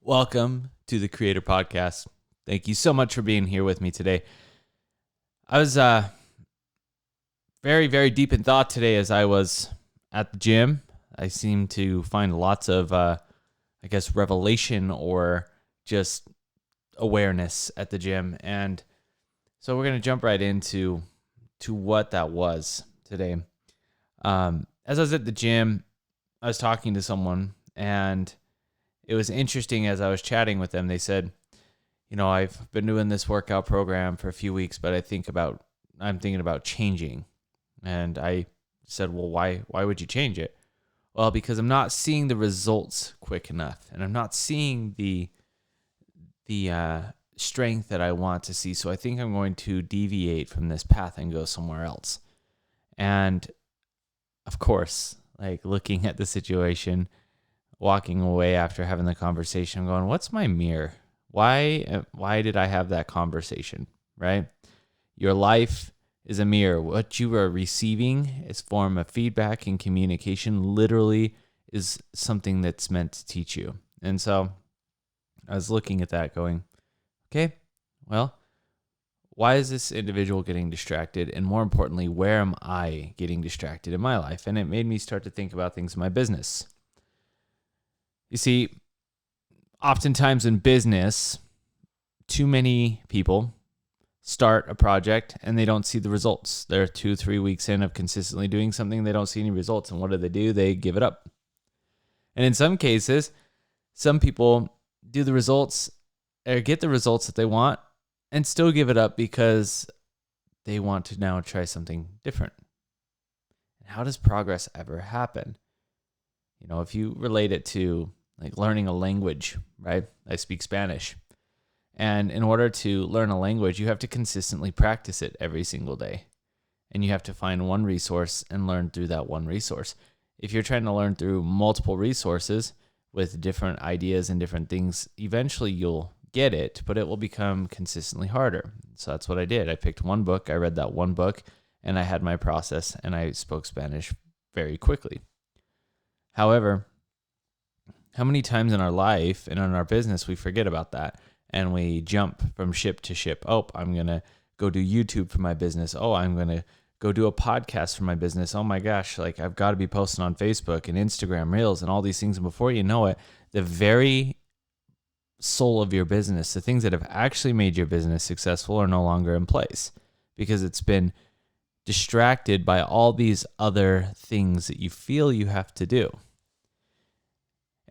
Welcome to the Creator Podcast. Thank you so much for being here with me today. I was very, very deep in thought today as I was at the gym. I seemed to find lots of, revelation or just awareness at the gym. And so we're going to jump right into what that was today. As I was at the gym, I was talking to someone, and it was interesting as I was chatting with them. They said, I've been doing this workout program for a few weeks, but I'm thinking about changing. And I said, well, why would you change it? Well, because I'm not seeing the results quick enough, and I'm not seeing the strength that I want to see. So I think I'm going to deviate from this path and go somewhere else. And of course, looking at the situation, walking away after having the conversation, I'm going, what's my mirror? Why did I have that conversation, right? Your life is a mirror. What you are receiving is form of feedback and communication literally is something that's meant to teach you. And so I was looking at that going, okay, well, why is this individual getting distracted? And more importantly, where am I getting distracted in my life? And it made me start to think about things in my business. You see, oftentimes in business, too many people start a project and they don't see the results. They're 2-3 weeks in of consistently doing something. They don't see any results. And what do? They give it up. And in some cases, some people do the results or get the results that they want and still give it up because they want to now try something different. And how does progress ever happen? If you relate it to learning a language, right? I speak Spanish. And in order to learn a language, you have to consistently practice it every single day. And you have to find one resource and learn through that one resource. If you're trying to learn through multiple resources with different ideas and different things, eventually you'll get it, but it will become consistently harder. So that's what I did. I picked one book, I read that one book, and I had my process, and I spoke Spanish very quickly. However, how many times in our life and in our business we forget about that and we jump from ship to ship? Oh, I'm going to go do YouTube for my business. Oh, I'm going to go do a podcast for my business. Oh my gosh, I've got to be posting on Facebook and Instagram Reels and all these things. And before you know it, the very soul of your business, the things that have actually made your business successful are no longer in place because it's been distracted by all these other things that you feel you have to do.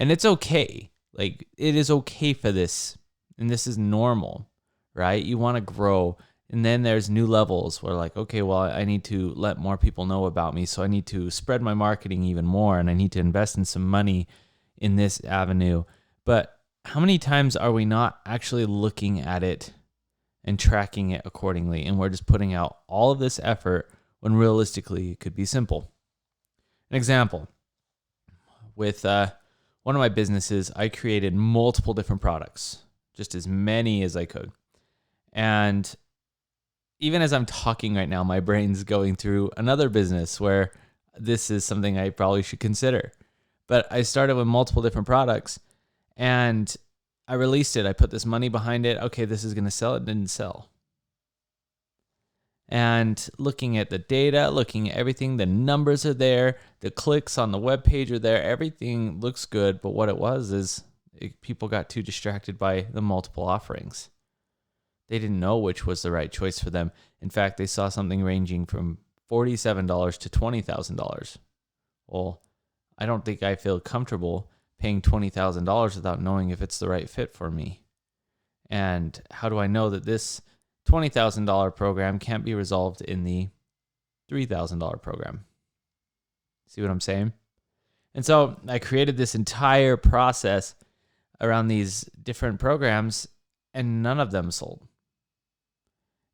And it's okay. It is okay for this. And this is normal, right? You want to grow. And then there's new levels where okay, well, I need to let more people know about me. So I need to spread my marketing even more. And I need to invest in some money in this avenue. But how many times are we not actually looking at it and tracking it accordingly? And we're just putting out all of this effort when realistically it could be simple. An example with one of my businesses, I created multiple different products, just as many as I could. And even as I'm talking right now, my brain's going through another business where this is something I probably should consider. But I started with multiple different products and I released it. I put this money behind it. Okay, this is going to sell. It didn't sell. And looking at the data, looking at everything, the numbers are there, the clicks on the web page are there, everything looks good. But what it was is people got too distracted by the multiple offerings. They didn't know which was the right choice for them. In fact, they saw something ranging from $47 to $20,000. Well, I don't think I feel comfortable paying $20,000 without knowing if it's the right fit for me. And how do I know that this $20,000 program can't be resolved in the $3,000 program? See what I'm saying? And so I created this entire process around these different programs, and none of them sold.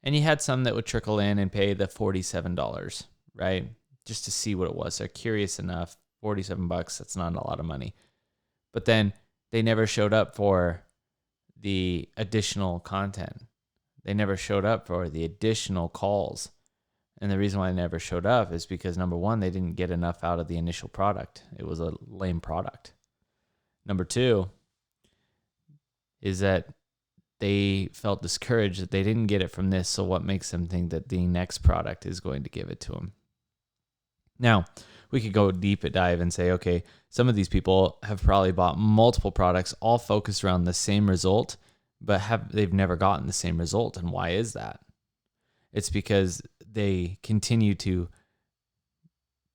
And you had some that would trickle in and pay the $47, right? Just to see what it was. They're curious enough. $47, that's not a lot of money. But then they never showed up for the additional content. They never showed up for the additional calls. And the reason why they never showed up is because, number one, they didn't get enough out of the initial product. It was a lame product. Number two, is that they felt discouraged that they didn't get it from this. So what makes them think that the next product is going to give it to them? Now, we could go deep dive and say, okay, some of these people have probably bought multiple products, all focused around the same result, but they've never gotten the same result. And why is that? It's because they continue to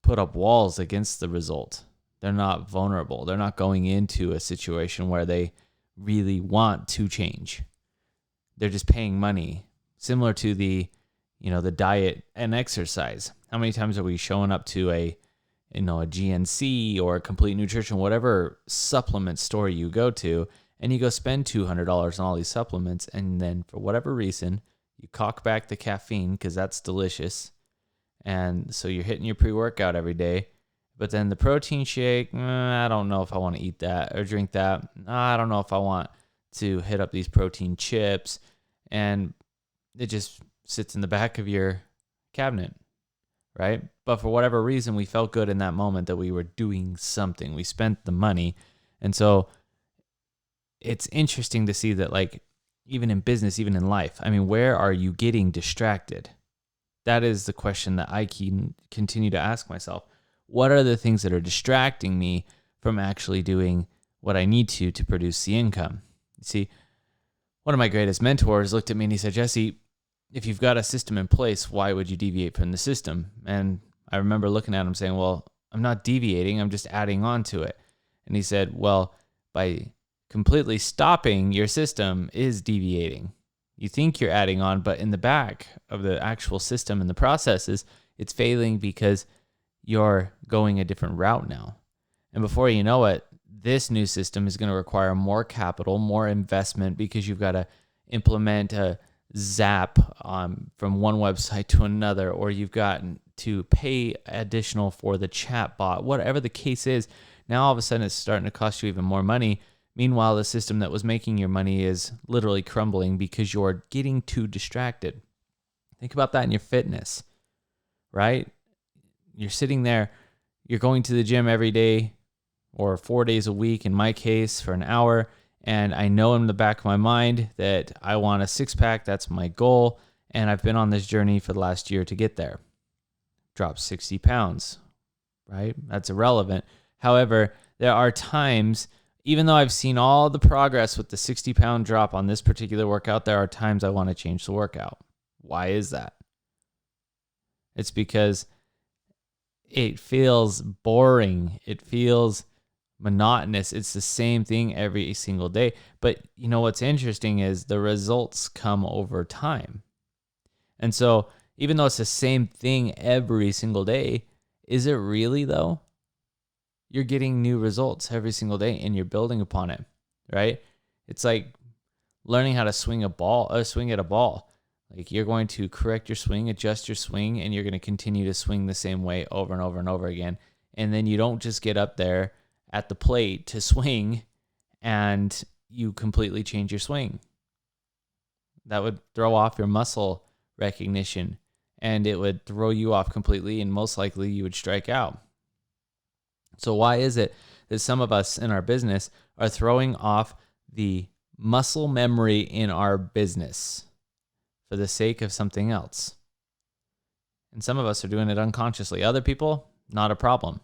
put up walls against the result. They're not vulnerable. They're not going into a situation where they really want to change. They're just paying money, similar to the diet and exercise. How many times are we showing up to a GNC or a Complete Nutrition, whatever supplement store you go to, and you go spend $200 on all these supplements, and then for whatever reason, you cock back the caffeine because that's delicious, and so you're hitting your pre-workout every day, but then the protein shake, I don't know if I want to eat that or drink that. I don't know if I want to hit up these protein chips, and it just sits in the back of your cabinet, right? But for whatever reason, we felt good in that moment that we were doing something. We spent the money. And so it's interesting to see that, like, even in business, even in life, I mean, where are you getting distracted? That is the question that I can continue to ask myself. What are the things that are distracting me from actually doing what I need to produce the income? You see, one of my greatest mentors looked at me and he said, Jesse, if you've got a system in place, why would you deviate from the system? And I remember looking at him saying, well, I'm not deviating, I'm just adding on to it. And he said, well, by completely stopping your system is deviating. You think you're adding on, but in the back of the actual system and the processes, it's failing because you're going a different route now. And before you know it, this new system is going to require more capital, more investment, because you've got to implement a zap from one website to another, or you've got to pay additional for the chat bot, whatever the case is. Now all of a sudden it's starting to cost you even more money. Meanwhile, the system that was making your money is literally crumbling because you're getting too distracted. Think about that in your fitness, right? You're sitting there, you're going to the gym every day or 4 days a week, in my case, for an hour. And I know in the back of my mind that I want a six-pack. That's my goal. And I've been on this journey for the last year to get there. Drop 60 pounds, right? That's irrelevant. However, there are times, even though I've seen all the progress with the 60-pound drop on this particular workout, there are times I want to change the workout. Why is that? It's because it feels boring. It feels monotonous. It's the same thing every single day. But you know what's interesting is the results come over time. And so even though it's the same thing every single day, is it really though? You're getting new results every single day and you're building upon it, right? It's like learning how to swing at a ball. Like, you're going to correct your swing, adjust your swing, and you're going to continue to swing the same way over and over and over again. And then you don't just get up there at the plate to swing and you completely change your swing. That would throw off your muscle recognition and it would throw you off completely, and most likely you would strike out. So why is it that some of us in our business are throwing off the muscle memory in our business for the sake of something else? And some of us are doing it unconsciously. Other people, not a problem,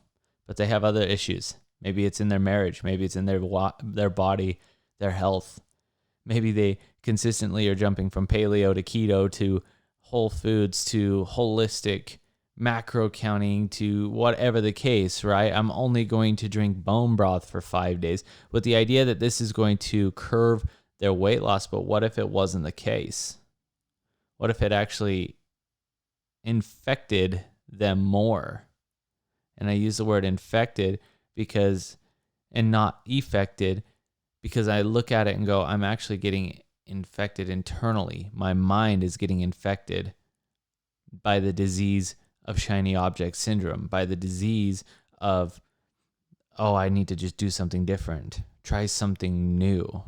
but they have other issues. Maybe it's in their marriage. Maybe it's in their body, their health. Maybe they consistently are jumping from paleo to keto to whole foods to holistic macro counting to whatever the case, right? I'm only going to drink bone broth for 5 days with the idea that this is going to curb their weight loss. But what if it wasn't the case? What if it actually infected them more? And I use the word infected and not affected, because I look at it and go, I'm actually getting infected internally. My mind is getting infected by the disease of shiny object syndrome, by the disease of, I need to just do something different, try something new,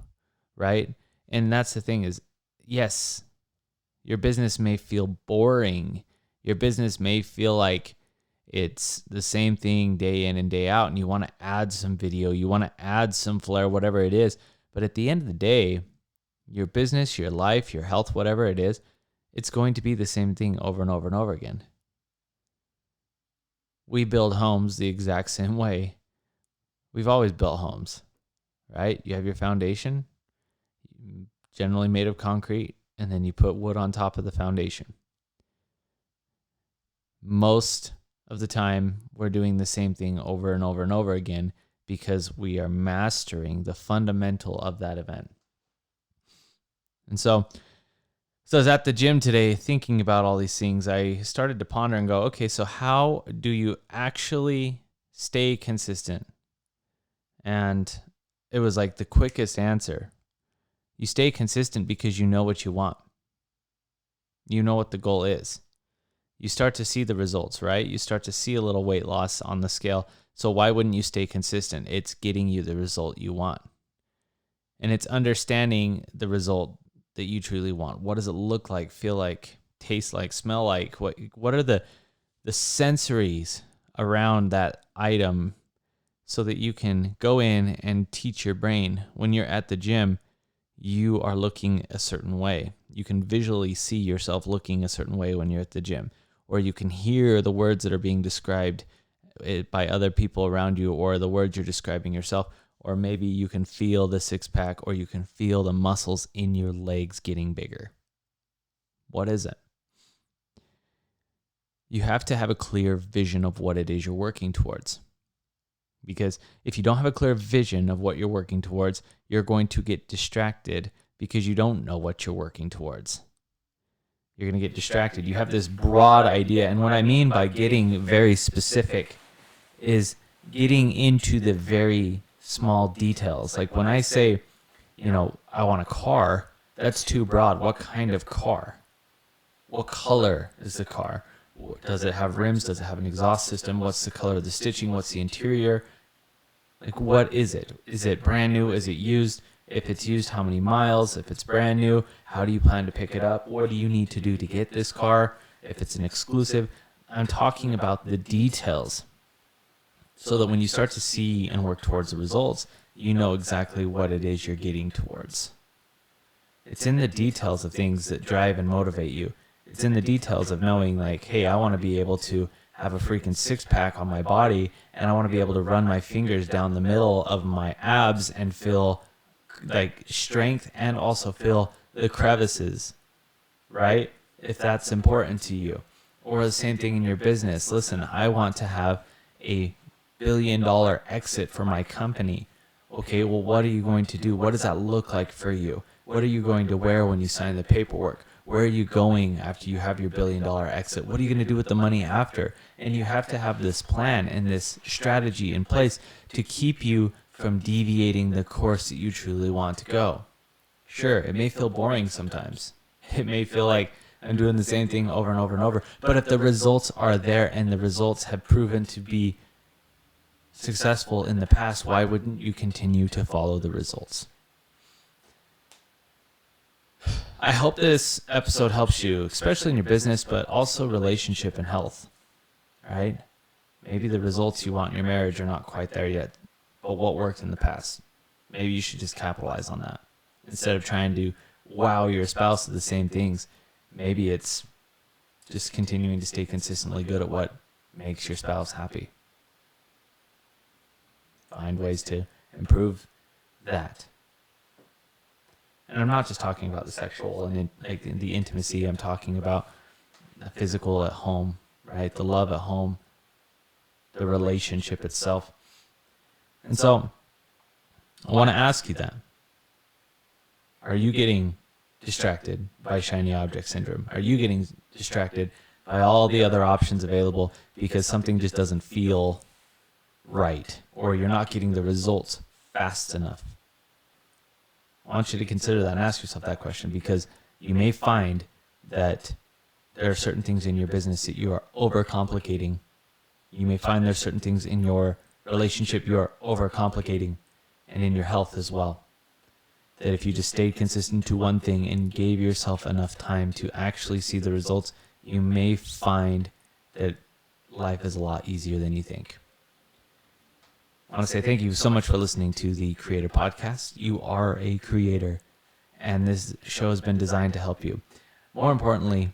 right? And that's the thing is, yes, your business may feel boring. Your business may feel like it's the same thing day in and day out, and you want to add some video, you want to add some flair, whatever it is. But at the end of the day, your business, your life, your health, whatever it is, it's going to be the same thing over and over and over again. We build homes the exact same way. We've always built homes, right? You have your foundation, generally made of concrete, and then you put wood on top of the foundation. Most of the time, we're doing the same thing over and over and over again because we are mastering the fundamental of that event. And so I was at the gym today thinking about all these things. I started to ponder and go, okay, so how do you actually stay consistent? And it was like the quickest answer. You stay consistent because you know what you want. You know what the goal is. You start to see the results, right? You start to see a little weight loss on the scale. So why wouldn't you stay consistent? It's getting you the result you want. And it's understanding the result that you truly want. What does it look like, feel like, taste like, smell like? What are the sensories around that item so that you can go in and teach your brain when you're at the gym, you are looking a certain way. You can visually see yourself looking a certain way when you're at the gym, or you can hear the words that are being described by other people around you, or the words you're describing yourself, or maybe you can feel the six-pack, or you can feel the muscles in your legs getting bigger. What is it? You have to have a clear vision of what it is you're working towards. Because if you don't have a clear vision of what you're working towards, you're going to get distracted because you don't know what you're working towards. You're going to get distracted. You have this broad idea. And what I mean by getting very specific is getting into the very small details. Like when I say, I want a car, that's too broad. What kind of car? What color is the car? Does it have rims? Does it have an exhaust system? What's the color of the stitching? What's the interior? Like, what is it? Is it brand new? Is it used? If it's used, how many miles? If it's brand new, how do you plan to pick it up? What do you need to do to get this car? If it's an exclusive, I'm talking about the details so that when you start to see and work towards the results, you know exactly what it is you're getting towards. It's in the details of things that drive and motivate you. It's in the details of knowing, like, hey, I want to be able to have a freaking six-pack on my body, and I want to be able to run my fingers down the middle of my abs and feel like strength and also feel the crevices, right? If that's important to you. Or the same thing in your business. Listen, I want to have a billion-dollar exit for my company. Okay, well, what are you going to do? What does that look like for you? What are you going to wear when you sign the paperwork? Where are you going after you have your billion-dollar exit? What are you going to do with the money after? And you have to have this plan and this strategy in place to keep you from deviating the course that you truly want to go. Sure, it may feel boring sometimes. It may feel like I'm doing the same thing over and over and over. But if the results are there and the results have proven to be successful in the past, why wouldn't you continue to follow the results? I hope this episode helps you, especially in your business, but also relationship and health, right? Maybe the results you want in your marriage are not quite there yet, but what worked in the past? Maybe you should just capitalize on that. Instead of trying to wow your spouse with the same things, maybe it's just continuing to stay consistently good at what makes your spouse happy. Find ways to improve that. And I'm not just talking about the sexual and like the intimacy. I'm talking about the physical at home, right? The love at home, the relationship itself. And so I want to ask you then, are you getting distracted by shiny object syndrome? Are you getting distracted by all the other options available because something just doesn't feel right, or you're not getting the results fast enough? I want you to consider that and ask yourself that question, because you may find that there are certain things in your business that you are overcomplicating. You may find there's certain things in your relationship you are overcomplicating, and in your health as well. That if you just stayed consistent to one thing and gave yourself enough time to actually see the results, you may find that life is a lot easier than you think. I want to say thank you so much for listening to the Creator Podcast. You are a creator, and this show has been designed to help you. More importantly,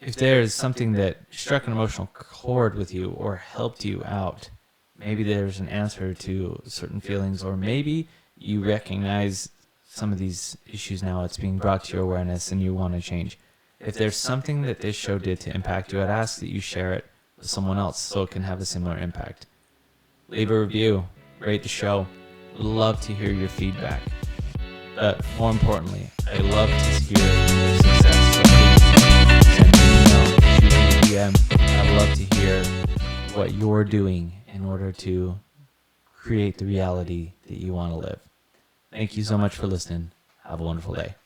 if there's something that struck an emotional chord with you or helped you out, maybe there's an answer to certain feelings, or maybe you recognize some of these issues now, it's being brought to your awareness and you want to change. If there's something that this show did to impact you, I'd ask that you share it with someone else so it can have a similar impact. Leave a review, rate the show. Would love to hear your feedback. But more importantly, I love to hear your success. So please send me an email, shoot me a DM. I'd love to hear what you're doing in order to create the reality that you want to live. Thank you so much for listening. Have a wonderful day.